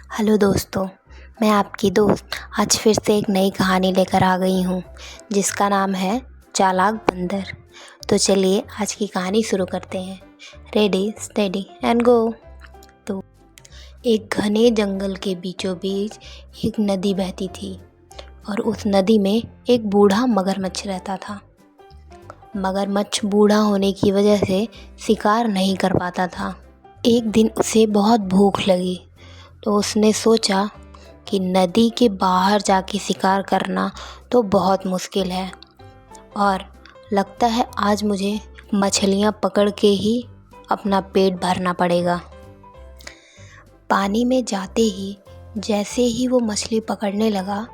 Hello दोस्तों। मैं आपकी दोस्त आज फिर से एक नई कहानी लेकर आ गई हूँ जिसका नाम है चालाक बंदर। तो चलिए आज की कहानी शुरू करते हैं। Ready steady and go. तो एक घने जंगल के बीचों बीच एक नदी बहती थी और उस नदी में एक बूढ़ा मगरमच्छ रहता था। मगरमच्छ बूढ़ा होने की वजह से शिकार नहीं कर पाता था। एक दिन उसे बहुत भूख लगी तो उसने सोचा कि नदी के बाहर जाके शिकार करना तो बहुत मुश्किल है और लगता है आज मुझे मछलियाँ पकड़ के ही अपना पेट भरना पड़ेगा। पानी में जाते ही जैसे ही वो मछली पकड़ने लगा,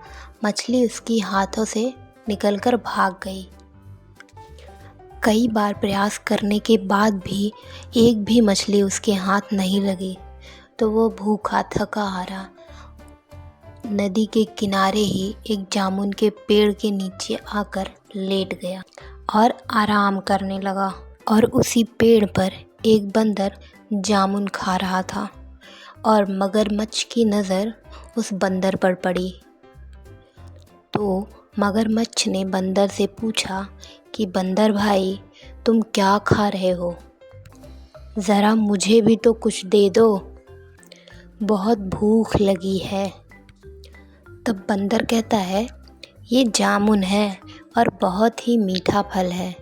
मछली उसकी हाथों से निकलकर भाग गई। कई बार प्रयास करने के बाद भी एक भी मछली उसके हाथ नहीं लगी तो वो भूखा थका हारा नदी के किनारे ही एक जामुन के पेड़ के नीचे आकर लेट गया और आराम करने लगा। और उसी पेड़ पर एक बंदर जामुन खा रहा था और मगरमच्छ की नज़र उस बंदर पर पड़ी। तो मगरमच्छ ने बंदर से पूछा कि बंदर भाई, तुम क्या खा रहे हो? ज़रा मुझे भी तो कुछ दे दो, बहुत भूख लगी है। तब बंदर कहता है, ये जामुन है और बहुत ही मीठा फल है,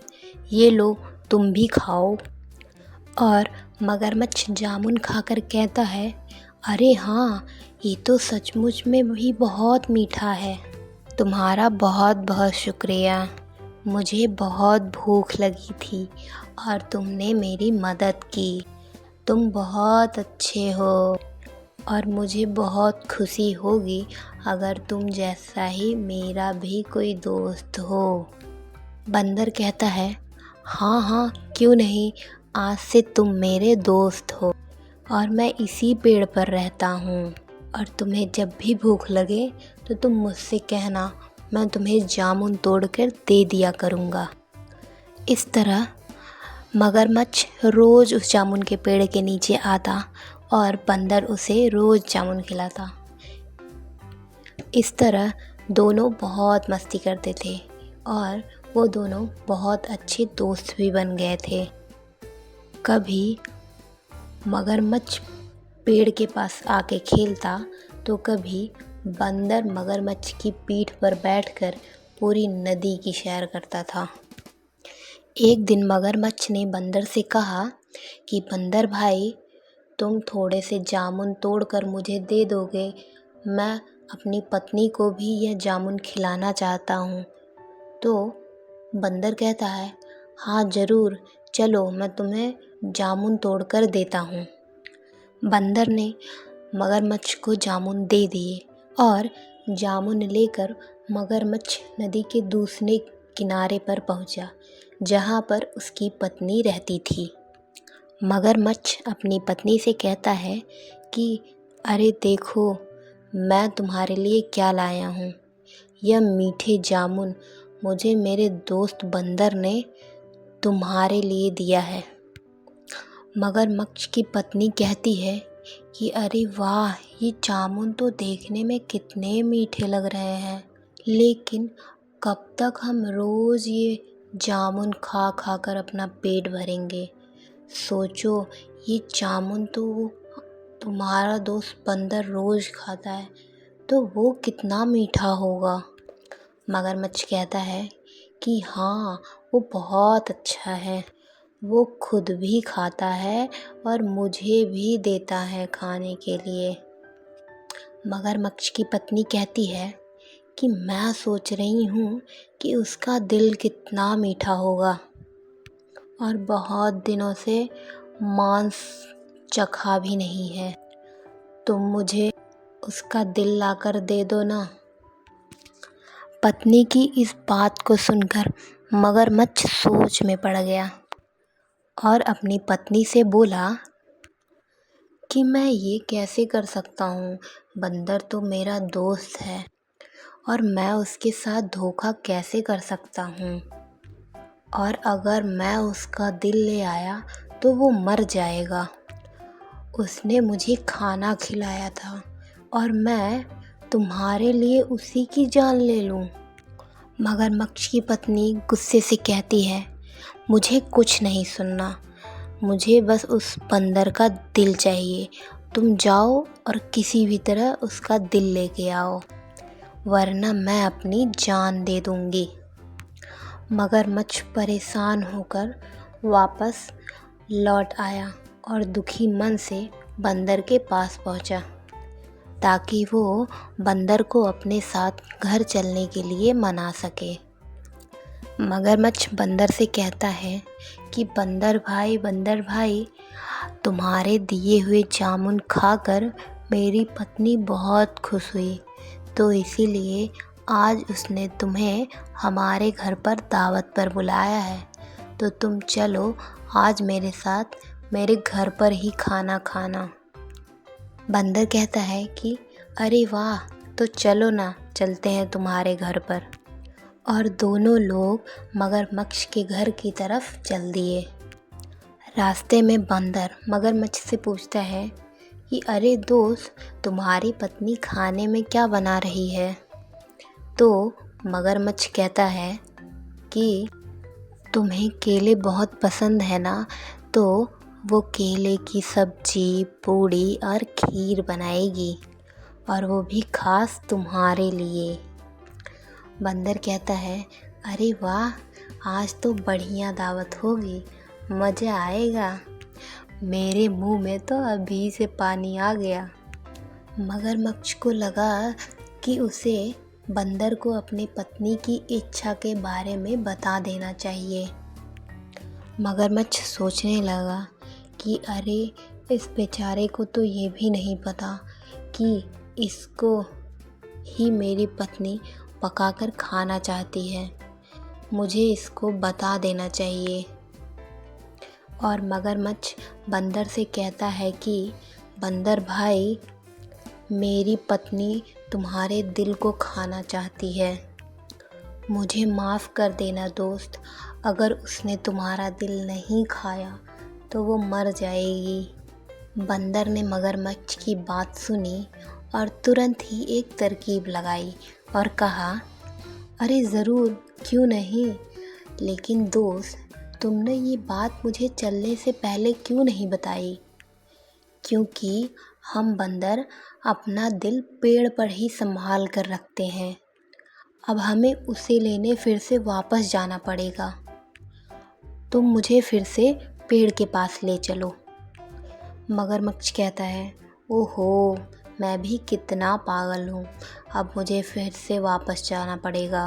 ये लो तुम भी खाओ। और मगरमच्छ जामुन खाकर कहता है, अरे हाँ, ये तो सचमुच में भी बहुत मीठा है। तुम्हारा बहुत बहुत शुक्रिया, मुझे बहुत भूख लगी थी और तुमने मेरी मदद की। तुम बहुत अच्छे हो और मुझे बहुत खुशी होगी अगर तुम जैसा ही मेरा भी कोई दोस्त हो। बंदर कहता है, हाँ हाँ क्यों नहीं, आज से तुम मेरे दोस्त हो और मैं इसी पेड़ पर रहता हूँ और तुम्हें जब भी भूख लगे तो तुम मुझसे कहना, मैं तुम्हें जामुन तोड़कर दे दिया करूँगा। इस तरह मगरमच्छ रोज़ उस जामुन के पेड़ के नीचे आता और बंदर उसे रोज़ जामुन खिलाता। इस तरह दोनों बहुत मस्ती करते थे और वो दोनों बहुत अच्छे दोस्त भी बन गए थे। कभी मगरमच्छ पेड़ के पास आके खेलता तो कभी बंदर मगरमच्छ की पीठ पर बैठकर पूरी नदी की सैर करता था। एक दिन मगरमच्छ ने बंदर से कहा कि बंदर भाई, तुम थोड़े से जामुन तोड़कर मुझे दे दोगे? मैं अपनी पत्नी को भी यह जामुन खिलाना चाहता हूँ। तो बंदर कहता है, हाँ ज़रूर, चलो मैं तुम्हें जामुन तोड़कर देता हूँ। बंदर ने मगरमच्छ को जामुन दे दिए और जामुन लेकर मगरमच्छ नदी के दूसरे किनारे पर पहुँचा जहाँ पर उसकी पत्नी रहती थी। मगरमच्छ अपनी पत्नी से कहता है कि अरे देखो, मैं तुम्हारे लिए क्या लाया हूँ। यह मीठे जामुन मुझे मेरे दोस्त बंदर ने तुम्हारे लिए दिया है। मगरमच्छ की पत्नी कहती है कि अरे वाह, ये जामुन तो देखने में कितने मीठे लग रहे हैं, लेकिन कब तक हम रोज़ ये जामुन खा खा कर अपना पेट भरेंगे? सोचो, ये जामुन तो तुम्हारा दोस्त बंदर रोज़ खाता है तो वो कितना मीठा होगा। मगरमच्छ कहता है कि हाँ, वो बहुत अच्छा है, वो खुद भी खाता है और मुझे भी देता है खाने के लिए। मगरमच्छ की पत्नी कहती है कि मैं सोच रही हूँ कि उसका दिल कितना मीठा होगा और बहुत दिनों से मांस चखा भी नहीं है। तुम मुझे उसका दिल लाकर दे दो ना। पत्नी की इस बात को सुनकर मगरमच्छ सोच में पड़ गया और अपनी पत्नी से बोला कि मैं ये कैसे कर सकता हूँ, बंदर तो मेरा दोस्त है और मैं उसके साथ धोखा कैसे कर सकता हूँ, और अगर मैं उसका दिल ले आया तो वो मर जाएगा। उसने मुझे खाना खिलाया था, और मैं तुम्हारे लिए उसी की जान ले लूँ। मगरमच्छ की पत्नी गुस्से से कहती है, मुझे कुछ नहीं सुनना, मुझे बस उस बंदर का दिल चाहिए। तुम जाओ और किसी भी तरह उसका दिल लेके आओ, वरना मैं अपनी जान दे दूँगी। मगरमच्छ परेशान होकर वापस लौट आया और दुखी मन से बंदर के पास पहुंचा, ताकि वो बंदर को अपने साथ घर चलने के लिए मना सके। मगरमच्छ बंदर से कहता है कि बंदर भाई, तुम्हारे दिए हुए जामुन खाकर मेरी पत्नी बहुत खुश हुई, तो इसीलिए आज उसने तुम्हें हमारे घर पर दावत पर बुलाया है। तो तुम चलो आज मेरे साथ मेरे घर पर ही खाना खाना। बंदर कहता है कि अरे वाह, तो चलो ना, चलते हैं तुम्हारे घर पर। और दोनों लोग मगरमच्छ के घर की तरफ चल दिए। रास्ते में बंदर मगरमच्छ से पूछता है कि अरे दोस्त, तुम्हारी पत्नी खाने में क्या बना रही है? तो मगरमच्छ कहता है कि तुम्हें केले बहुत पसंद है ना, तो वो केले की सब्जी, पूड़ी और खीर बनाएगी, और वो भी खास तुम्हारे लिए। बंदर कहता है, अरे वाह, आज तो बढ़िया दावत होगी, मज़ा आएगा। मेरे मुंह में तो अभी से पानी आ गया। मगरमच्छ को लगा कि उसे बंदर को अपनी पत्नी की इच्छा के बारे में बता देना चाहिए। मगरमच्छ सोचने लगा कि अरे, इस बेचारे को तो ये भी नहीं पता कि इसको ही मेरी पत्नी पकाकर खाना चाहती है, मुझे इसको बता देना चाहिए। और मगरमच्छ बंदर से कहता है कि बंदर भाई, मेरी पत्नी तुम्हारे दिल को खाना चाहती है, मुझे माफ़ कर देना दोस्त। अगर उसने तुम्हारा दिल नहीं खाया तो वो मर जाएगी। बंदर ने मगरमच्छ की बात सुनी और तुरंत ही एक तरकीब लगाई और कहा, अरे ज़रूर, क्यों नहीं, लेकिन दोस्त, तुमने ये बात मुझे चलने से पहले क्यों नहीं बताई? क्योंकि हम बंदर अपना दिल पेड़ पर ही संभाल कर रखते हैं। अब हमें उसे लेने फिर से वापस जाना पड़ेगा। तुम मुझे फिर से पेड़ के पास ले चलो। मगरमच्छ कहता है, ओहो, मैं भी कितना पागल हूँ, अब मुझे फिर से वापस जाना पड़ेगा।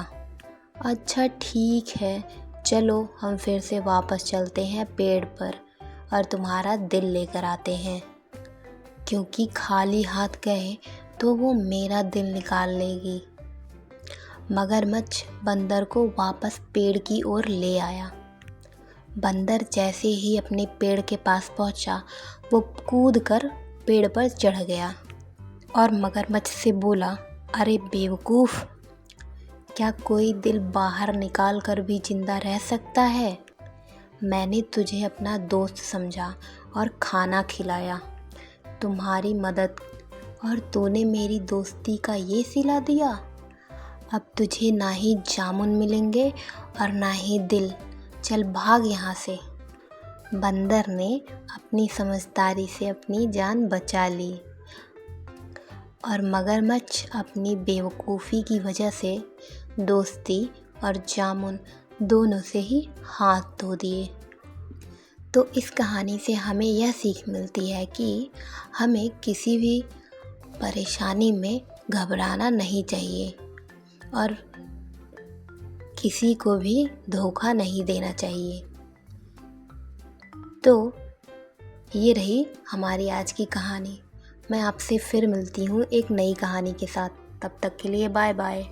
अच्छा ठीक है, चलो हम फिर से वापस चलते हैं पेड़ पर और तुम्हारा दिल लेकर आते हैं, क्योंकि खाली हाथ गए तो वो मेरा दिल निकाल लेगी। मगरमच्छ बंदर को वापस पेड़ की ओर ले आया। बंदर जैसे ही अपने पेड़ के पास पहुंचा, वो कूदकर पेड़ पर चढ़ गया और मगरमच्छ से बोला, अरे बेवकूफ़, क्या कोई दिल बाहर निकाल कर भी जिंदा रह सकता है? मैंने तुझे अपना दोस्त समझा और खाना खिलाया, तुम्हारी मदद, और तूने मेरी दोस्ती का ये सिला दिया। अब तुझे ना ही जामुन मिलेंगे और ना ही दिल, चल भाग यहाँ से। बंदर ने अपनी समझदारी से अपनी जान बचा ली और मगरमच्छ अपनी बेवकूफ़ी की वजह से दोस्ती और जामुन दोनों से ही हाथ धो दिए। तो इस कहानी से हमें यह सीख मिलती है कि हमें किसी भी परेशानी में घबराना नहीं चाहिए और किसी को भी धोखा नहीं देना चाहिए। तो ये रही हमारी आज की कहानी। मैं आपसे फिर मिलती हूँ एक नई कहानी के साथ। तब तक के लिए बाय बाय।